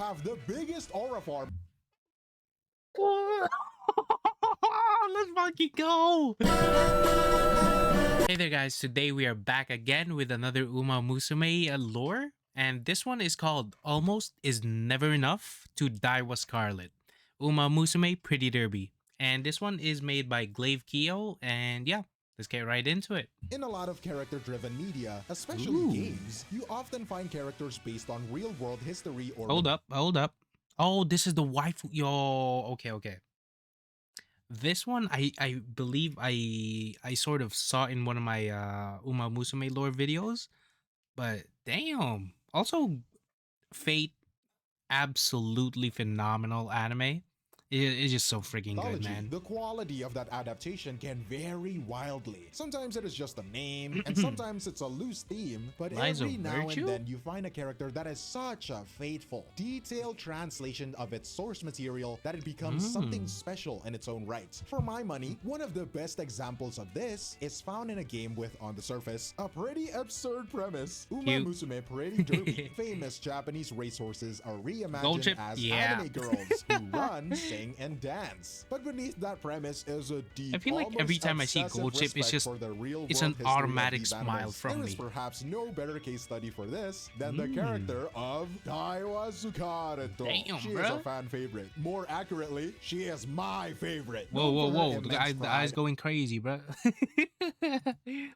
have the biggest aura farm. Let's fucking go! Hey there guys, today we are back again with another Musume lore, and this one is called Almost Is Never Enough to Daiwa Scarlet. Musume Pretty Derby. And this one is made by Glaivekiyo, and yeah, let's get right into it. In a lot of character-driven media, especially games, you often find characters based on real-world history or... Hold up. Oh, this is the waifu. Yo, okay. This one, I believe I sort of saw in one of my Musume lore videos, but damn. Also, Fate, absolutely phenomenal anime. It's just so freaking good, man. The quality of that adaptation can vary wildly. Sometimes it is just a name, and sometimes it's a loose theme, but every now and then you find a character that is such a faithful, detailed translation of its source material that it becomes something special in its own right. For my money, one of the best examples of this is found in a game with, on the surface, a pretty absurd premise. Musume Pretty Derby. Famous Japanese racehorses are reimagined as anime girls who run, sing, and dance. But beneath that premise is a deep, I feel like every time I see Gold Chip, it's an automatic smile from me. There is perhaps no better case study for this than the character of Daiwa Scarlet. She is a fan favorite. More accurately, she is my favorite. Whoa. The eyes going crazy, bro.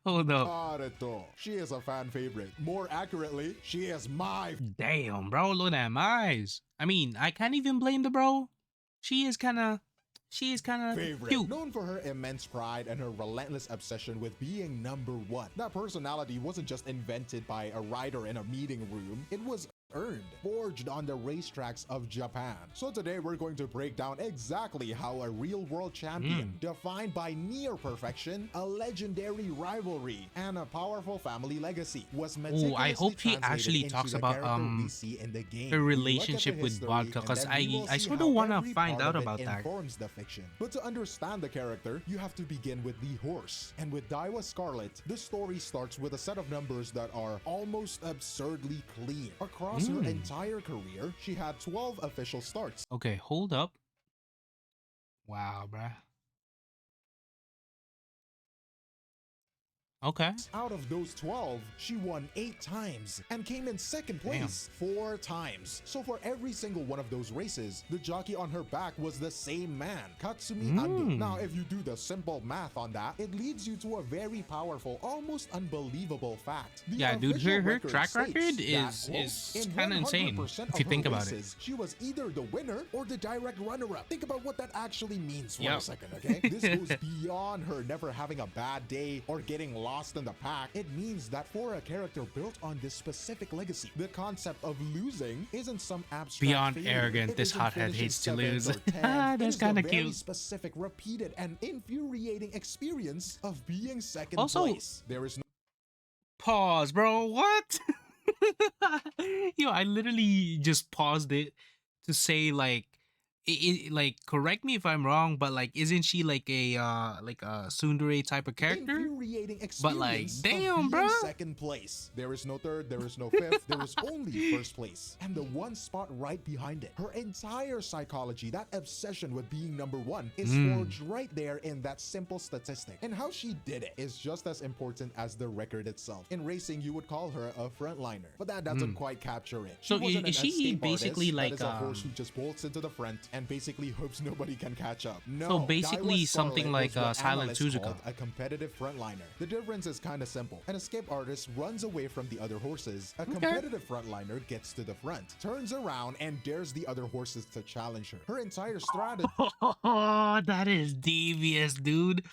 Oh no. She is a fan favorite. More accurately, she is my... Damn, bro, look at my eyes. I mean, I can't even blame the bro. She is kind of cute. Known for her immense pride and her relentless obsession with being #1. That personality wasn't just invented by a writer in a meeting room. It was earned, forged on the racetracks of Japan. So today we're going to break down exactly how a real-world champion, defined by near perfection, a legendary rivalry, and a powerful family legacy, was meticulously I hope she actually talks about her relationship with Vodka, because I sort of want to find out about that. The fiction. But to understand the character, you have to begin with the horse. And with Daiwa Scarlet, the story starts with a set of numbers that are almost absurdly clean. Across her entire career, she had 12 official starts. Okay, hold up. Wow, bruh. Okay. Out of those 12, she won 8 times and came in second place 4 times. So for every single one of those races, the jockey on her back was the same man, Katsumi Ando. Now, if you do the simple math on that, it leads you to a very powerful, almost unbelievable fact. Yeah, dude, her track record is kind of insane if you think about it. She was either the winner or the direct runner-up. Think about what that actually means for a second, okay? This goes beyond her never having a bad day or getting lost in the pack. It means that for a character built on this specific legacy, the concept of losing isn't some abstract beyond failure. arrogant. This hothead hates to lose. That's kind of cute. Specific, repeated, and infuriating experience of being second place. There is no pause, bro. What? Yo, I literally just paused it to say like. Like, correct me if I'm wrong, but like, isn't she like a tsundere type of character? But like, damn, bro. Second place. There is no third. There is no fifth. There is only first place, and the one spot right behind it. Her entire psychology, that obsession with being #1, is forged right there in that simple statistic. And how she did it is just as important as the record itself. In racing, you would call her a frontliner, but that doesn't quite capture it. So is she basically like a horse who just bolts into the front and basically hopes nobody can catch up? No. So basically something like Silent Suzuka. A competitive frontliner. The difference is kind of simple. An escape artist runs away from the other horses. A competitive frontliner gets to the front, turns around, and dares the other horses to challenge her. Her entire strategy... Oh, that is devious, dude.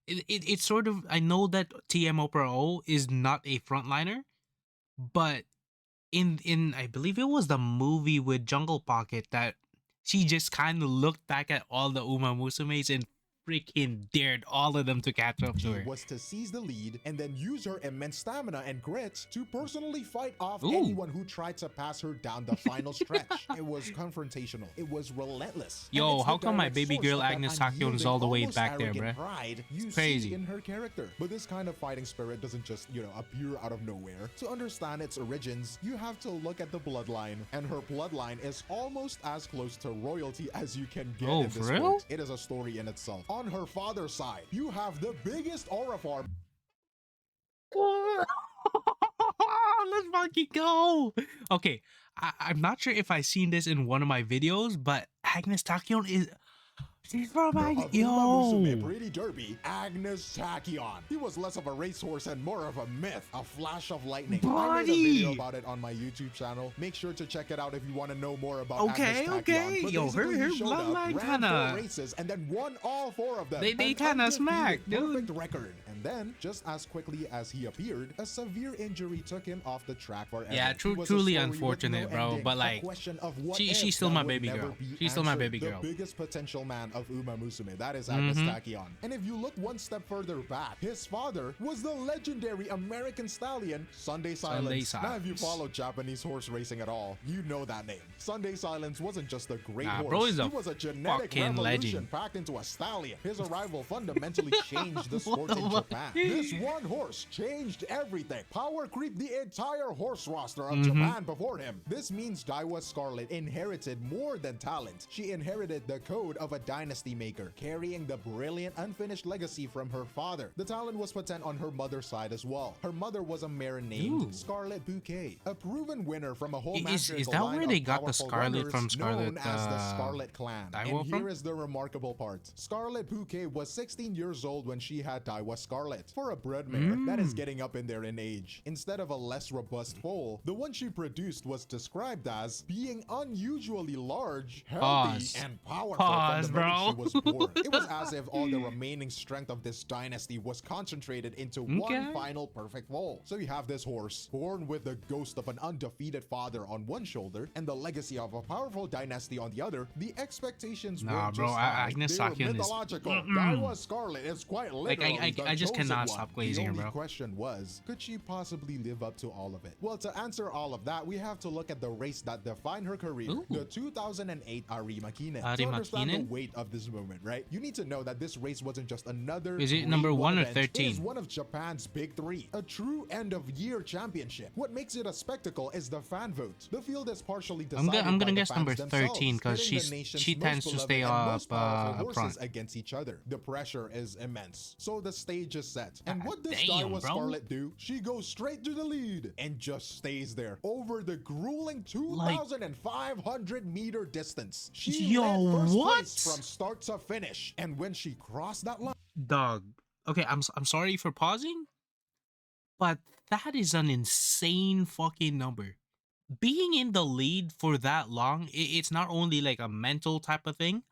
It's sort of... I know that TMO Pro is not a frontliner, but in I believe it was the movie with Jungle Pocket that she just kind of looked back at all the Musumes and freaking dared all of them to catch up to her. Was to seize the lead and then use her immense stamina and grit to personally fight off anyone who tried to pass her down the final stretch. It was confrontational. It was relentless. Yo, how come my baby girl Agnes Takyon is all the way back there, bruh? It's crazy. In her character. But this kind of fighting spirit doesn't just, appear out of nowhere. To understand its origins, you have to look at the bloodline. And her bloodline is almost as close to royalty as you can get in this sport. It is a story in itself. On her father's side, you have the biggest aura farm. Let's fucking go. Okay, I'm not sure if I've seen this in one of my videos, but Agnes Takyon is... She's from Musume Pretty Derby, Agnes Takyon. He was less of a racehorse and more of a myth, a flash of lightning. I made a video about it on my YouTube channel. Make sure to check it out if you want to know more about Agnes Takyon. But yo, her bloodline kind of races and then won all 4 of them. They kind of smacked, dude. Perfect record. And then, just as quickly as he appeared, a severe injury took him off the track forever. Yeah, truly unfortunate, bro. But like, she's still my baby girl. She's still my baby girl. The biggest potential man of Uma Musume, that is Agnes Takyon. And if you look one step further back, his father was the legendary American stallion Sunday Silence. Now, if you follow Japanese horse racing at all, you know that name. Sunday Silence wasn't just a great horse. Bro, he was a genetic revolution packed into a stallion. His arrival fundamentally changed the sport in Japan. This one horse changed everything. Power creeped the entire horse roster of Japan before him. This means Daiwa Scarlet inherited more than talent. She inherited the code of a dynasty maker, carrying the brilliant unfinished legacy from her father. The talent was patent on her mother's side as well. Her mother was a mare named Scarlet Bouquet, a proven winner from a whole Is that where they got the Scarlet from? Scarlet known as the Scarlet Clan. Daiwa and here is the remarkable part. Scarlet Bouquet was 16 years old when she had Daiwa Scarlet. For a bred mare that is getting up in there in age, instead of a less robust foal, the one she produced was described as being unusually large, healthy, and powerful from the moment she was born. It was as if all the remaining strength of this dynasty was concentrated into one final perfect foal. So you have this horse, born with the ghost of an undefeated father on one shoulder and the legacy of a powerful dynasty on the other. The expectations were just Agnes Takyon mythological. Daiwa Scarlet is quite literally I just cannot stop glazing her, bro. The question was, could she possibly live up to all of it? Well, to answer all of that, we have to look at the race that defined her career, the 2008 Arima Kinen. To understand the weight of this moment, right? You need to know that this race wasn't just another. Is it number 1 or 13? It is one of Japan's big 3, a true end-of-year championship. What makes it a spectacle is the fan vote. The field is partially decided I'm gonna guess number 13 because she tends to stay up front against each other. The pressure is immense. So the stage is set. And what does Daiwa Scarlet do? She goes straight to the lead and just stays there over the grueling 2,500 meter distance. She led first place from start to finish. And when she crossed that line, dog. Okay, I'm sorry for pausing, but that is an insane fucking number. Being in the lead for that long, it's not only like a mental type of thing,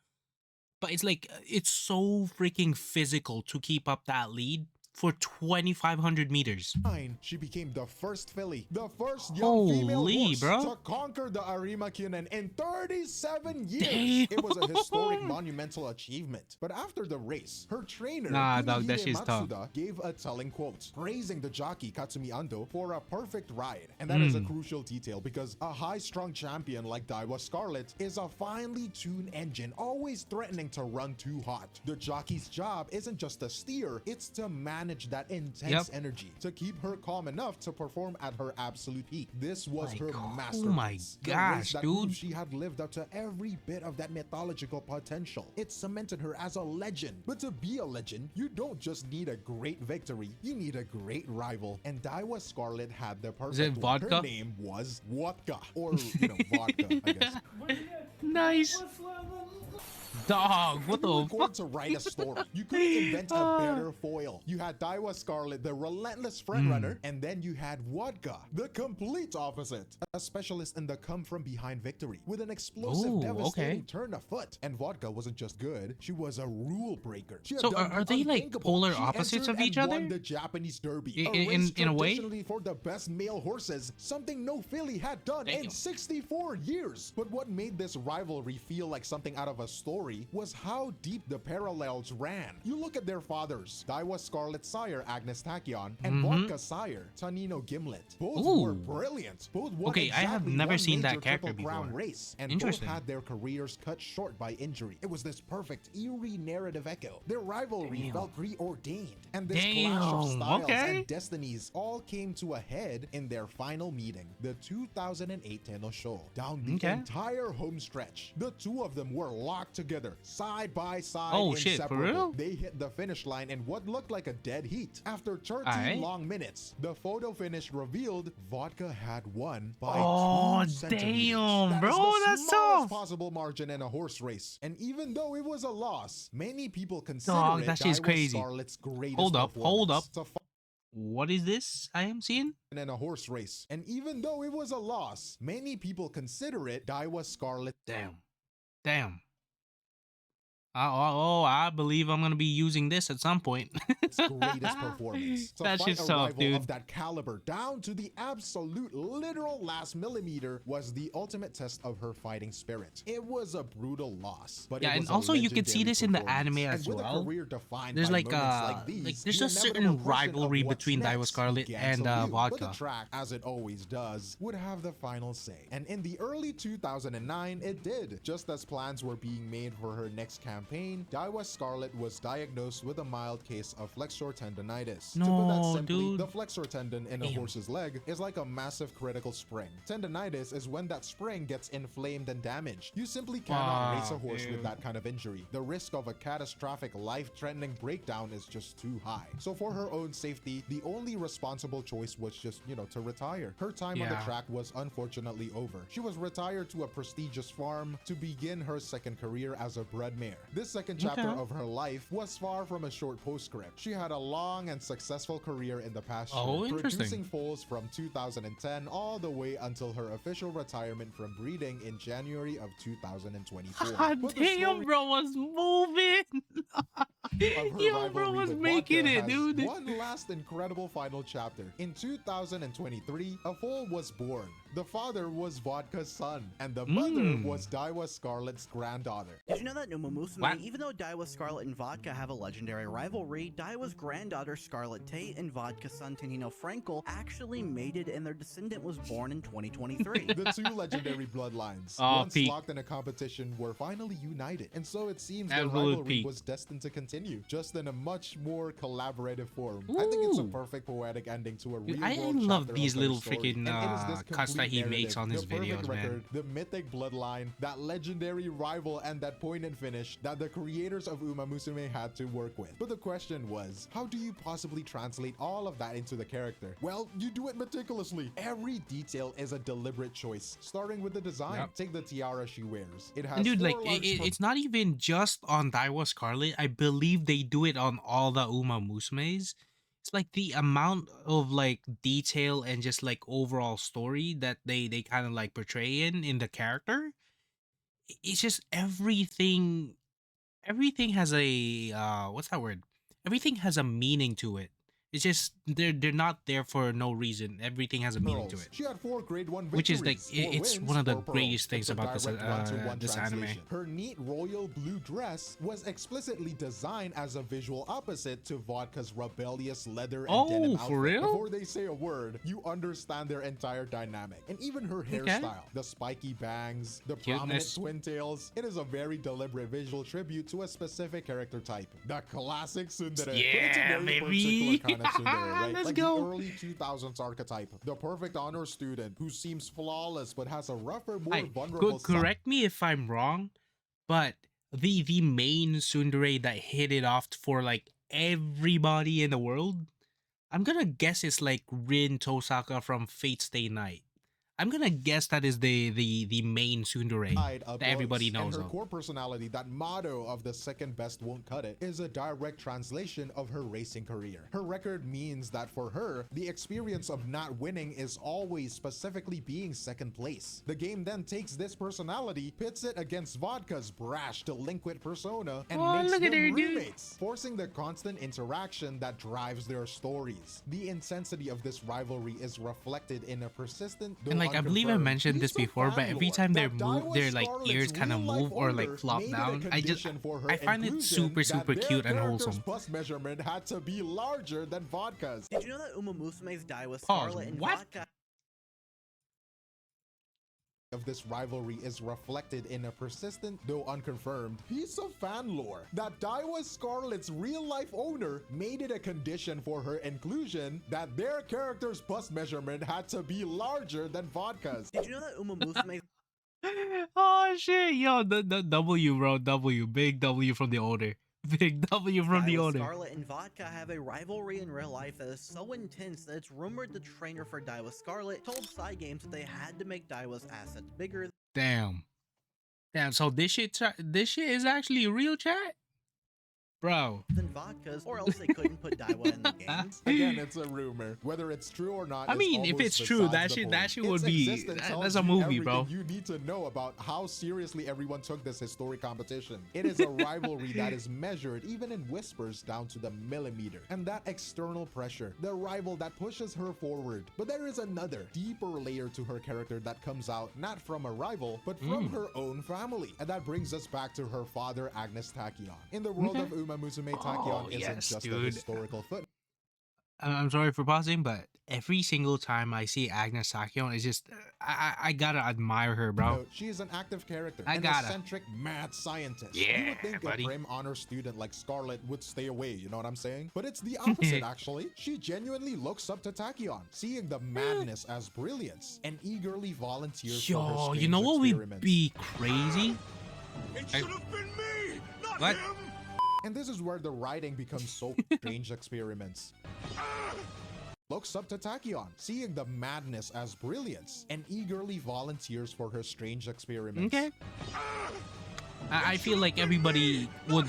but it's like it's so freaking physical to keep up that lead for 2,500 meters. She became the first filly, the first young female horse to conquer the Arima Kinen in 37 years. Damn. It was a historic monumental achievement. But after the race, her trainer, Matsuda, gave a telling quote, praising the jockey Katsumi Ando for a perfect ride. And that is a crucial detail because a high-strung champion like Daiwa Scarlet is a finely tuned engine, always threatening to run too hot. The jockey's job isn't just to steer, it's to manage that intense energy to keep her calm enough to perform at her absolute peak. This was her masterpiece. Oh my gosh, dude. She had lived up to every bit of that mythological potential. It cemented her as a legend. But to be a legend, you don't just need a great victory, you need a great rival. And Daiwa Scarlet had the perfect. Is it Vodka? Her name was Vodka, or vodka, I guess. Nice. Dog, what the to write a story. You couldn't invent a better foil. You had Daiwa Scarlet, the relentless frontrunner, and then you had Vodka, the complete opposite. A specialist in the come-from-behind victory with an explosive, devastating turn of foot. And Vodka wasn't just good, she was a rule breaker. So are they like polar opposites of each other? Won the Japanese Derby, in a way? For the best male horses, something no filly had done in 64 years. But what made this rivalry feel like something out of a story rivalry was how deep the parallels ran. You look at their fathers, Daiwa Scarlet's sire Agnes Tachyon and Vodka's sire Tanino Gimlet. Both were brilliant. Both won I have never seen that character Triple Crown before. race, and both had their careers cut short by injury. It was this perfect, eerie narrative echo. Their rivalry felt preordained, and this clash of styles and destinies all came to a head in their final meeting, the 2008 Tenno Show. Down the entire home stretch, the two of them were locked together, side by side, inseparable. They hit the finish line in what looked like a dead heat. After 13 long minutes, the photo finish revealed Vodka had won by 2 centimeters. Damn, bro, that's the smallest possible margin in a horse race. And even though it was a loss, many people consider it Daiwa Scarlet's greatest Hold up. What is this I am seeing? In a horse race. And even though it was a loss, many people consider it Daiwa Scarlet. Damn. I believe I'm gonna be using this at some point. Its greatest performance. That's just tough, dude. Of that caliber, down to the absolute literal last millimeter, was the ultimate test of her fighting spirit. It was a brutal loss, but and also you can see this in the anime as well. There's like there's a certain rivalry between Daiwa Scarlet and Vodka. But the track, as it always does, would have the final say. And in the early 2009, it did. Just as plans were being made for her next campaign, Daiwa Scarlet was diagnosed with a mild case of flexor tendonitis. To put that simply, the flexor tendon in a horse's leg is like a massive critical spring. Tendonitis is when that spring gets inflamed and damaged. You simply cannot race a horse with that kind of injury. The risk of a catastrophic, life-threatening breakdown is just too high. So for her own safety, the only responsible choice was just, to retire. Her time on the track was unfortunately over. She was retired to a prestigious farm to begin her second career as a bred mare. This second chapter of her life was far from a short postscript. She had a long and successful career in the pasture, producing foals from 2010 all the way until her official retirement from breeding in January of 2024. God damn, bro was moving. Yo, bro was making it, dude. One last incredible final chapter. In 2023, a foal was born. The father was Vodka's son, and the mother was Daiwa Scarlet's granddaughter. Did you know that Musume, even though Daiwa Scarlet and Vodka have a legendary rivalry, Daiwa's granddaughter Scarlet Tate and Vodka's son Tanino Frankel actually mated and their descendant was born in 2023. The two legendary bloodlines, once locked in a competition, were finally united, and so it seems the rivalry was destined to continue, just in a much more collaborative form. I think it's a perfect poetic ending to a real I love these little freaking cuts that he makes on his videos, man. The mythic bloodline, that legendary rival, and that poignant finish that the creators of Musume had to work with. But the question was, how do you possibly translate all of that into the character? Well, you do it meticulously. Every detail is a deliberate choice, starting with the design. Take the tiara she wears. It has it's not even just on Daiwa Scarlet. I believe they do it on all the Musumes. It's like the amount of detail and just overall story that they kind of portray in the character. It's just everything has a what's that word? Everything has a meaning to it. It's just they're not there for no reason. Everything has a meaning to it. She had 4 grade 1 which is it's one of the greatest things about this anime. Her neat royal blue dress was explicitly designed as a visual opposite to Vodka's rebellious leather and denim outfit. For real? Before they say a word, you understand their entire dynamic. And even her hairstyle, the spiky bangs, the prominent twin tails, it is a very deliberate visual tribute to a specific character type. The classic tsundere. Yeah, baby. Tsundere, right? Let's like go. The early 2000s archetype, the perfect honor student who seems flawless but has a rougher, more vulnerable correct me if I'm wrong, but the main tsundere that hit it off for everybody in the world, I'm gonna guess it's Rin Tosaka from Fate Stay Night. I'm gonna guess that is the main tsundere that everybody knows and her of. core personality, that motto of the second best won't cut it, is a direct translation of her racing career. Her record means that for her, the experience of not winning is always specifically being second place. The game then takes this personality, pits it against Vodka's brash, delinquent persona, and makes them roommates, forcing the constant interaction that drives their stories. The intensity of this rivalry is reflected in a persistent, though like I believe I mentioned this before, but every time they move, their like ears kind of move or like flop down. I find it super cute and wholesome. Bust measurement had to be larger than Vodka's. Did you know that Musume's Daiwa Scarlet and Vodka of this rivalry is reflected in a persistent, though unconfirmed, piece of fan lore that Daiwa Scarlet's real-life owner made it a condition for her inclusion that their character's bust measurement had to be larger than Vodka's. Did you know that Musume's Oh shit, yo, the W, bro, W, big W from the owner. Big W from the owner. Scarlet and Vodka have a rivalry in real life that is so intense that it's rumored the trainer for Daiwa Scarlet told Cygames that they had to make Daiwa's assets bigger. Damn, so this shit is actually real, chat, bro. Than Vodka's, or else they couldn't put Daiwa in the game. Again, it's a rumor. Whether it's true or not. I mean, if it's true, that shit would be that's a movie, bro. You need to know about how seriously everyone took this historic competition. It is a rivalry that is measured even in whispers down to the millimeter. And that external pressure, the rival that pushes her forward. But there is another, deeper layer to her character that comes out not from a rival, but from her own family. And that brings us back to her father, Agnes Tachyon. In the world of Musume, Tachyon isn't just a historical footnote. I'm sorry for pausing, but every single time I see Agnes Tachyon, it's just I gotta admire her, bro. She is an active character, an eccentric mad scientist. Yeah, you would think buddy. a prim honor student like Scarlet would stay away, you know what I'm saying? But it's the opposite, actually. She genuinely looks up to Tachyon, seeing the madness as brilliance, and egerly volunteers for her strange you know what experiments. would be crazy? It should have been me, not What? him. And this is where the writing becomes so strange experiments. Looks up to Tachyon, seeing the madness as brilliance, and eagerly volunteers for her strange experiments. Okay. I feel like everybody would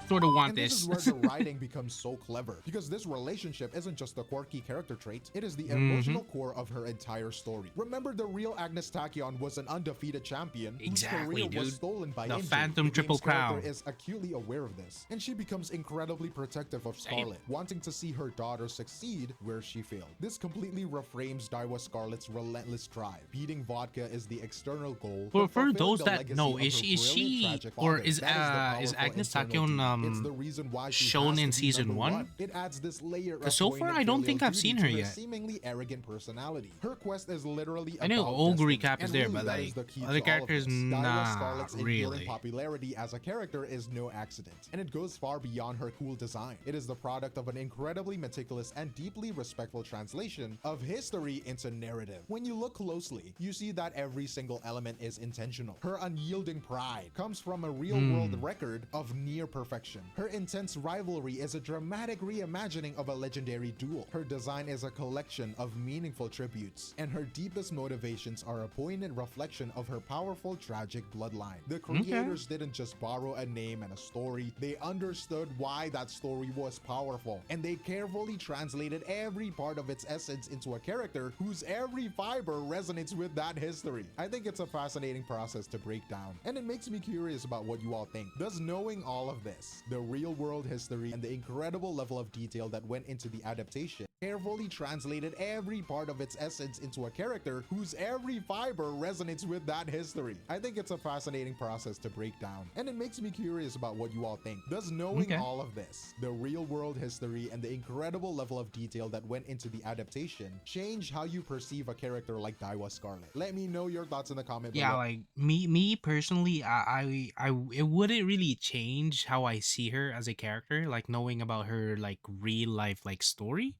sort of want and this. This is where the writing becomes so clever, because this relationship isn't just a quirky character trait, it is the emotional core of her entire story. Remember, the real Agnes Tachyon was an undefeated champion whose career was stolen by the injury. Phantom Triple Crown is acutely aware of this, and she becomes incredibly protective of Scarlet, wanting to see her daughter succeed where she failed. This completely reframes Daiwa Scarlet's relentless drive. Beating Vodka is the external goal. For those that know, is she or is Agnes Tachyon it's the reason why she shown has in to be season number 1? It adds this layer of So far, I don't think I've seen her yet. Seemingly arrogant personality. Her quest is literally I know old destiny, recap is there, really but that like is the key other to all of characters, this. Daiwa nah, Scarlet's enduring really. popularity as a character is no accident, and it goes far beyond her cool design. It is the product of an incredibly meticulous and deeply respectful translation of history into narrative. When you look closely, you see that every single element is intentional. Her unyielding pride comes from a real-world record of near perfection. Her intense rivalry is a dramatic reimagining of a legendary duel. Her design is a collection of meaningful tributes, and her deepest motivations are a poignant reflection of her powerful, tragic bloodline. The creators didn't just borrow a name and a story, they understood why that story was powerful, and they carefully translated every part of its essence into a character whose every fiber resonates with that history. I think it's a fascinating process to break down, and it makes me curious about what you all think. Does knowing all of this, the real-world history, and the incredible level of detail that went into the adaptation, carefully translated every part of its essence into a character whose every fiber resonates with that history. I think it's a fascinating process to break down, and it makes me curious about what you all think. Does knowing all of this, the real-world history, and the incredible level of detail that went into the adaptation, change how you perceive a character like Daiwa Scarlet? Let me know your thoughts in the comment below. Yeah, like me personally, it wouldn't really change how I see her as a character, like knowing about her like real life like story,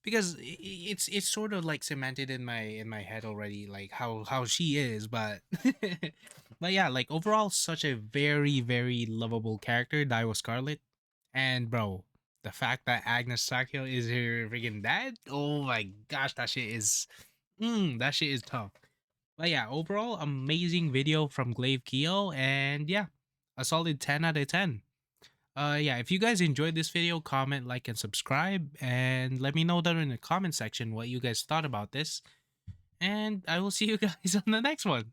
because it's sort of like cemented in my head already, like how she is, but but yeah, like overall such a very lovable character, Daiwa Scarlet. And bro, the fact that Agnes Tachyon is her freaking dad, oh my gosh, that shit is tough. But yeah, overall amazing video from Glaivekiyo, and yeah, a solid 10 out of 10. Yeah, if you guys enjoyed this video, comment, like, and subscribe, and let me know down in the comment section what you guys thought about this. And I will see you guys on the next one.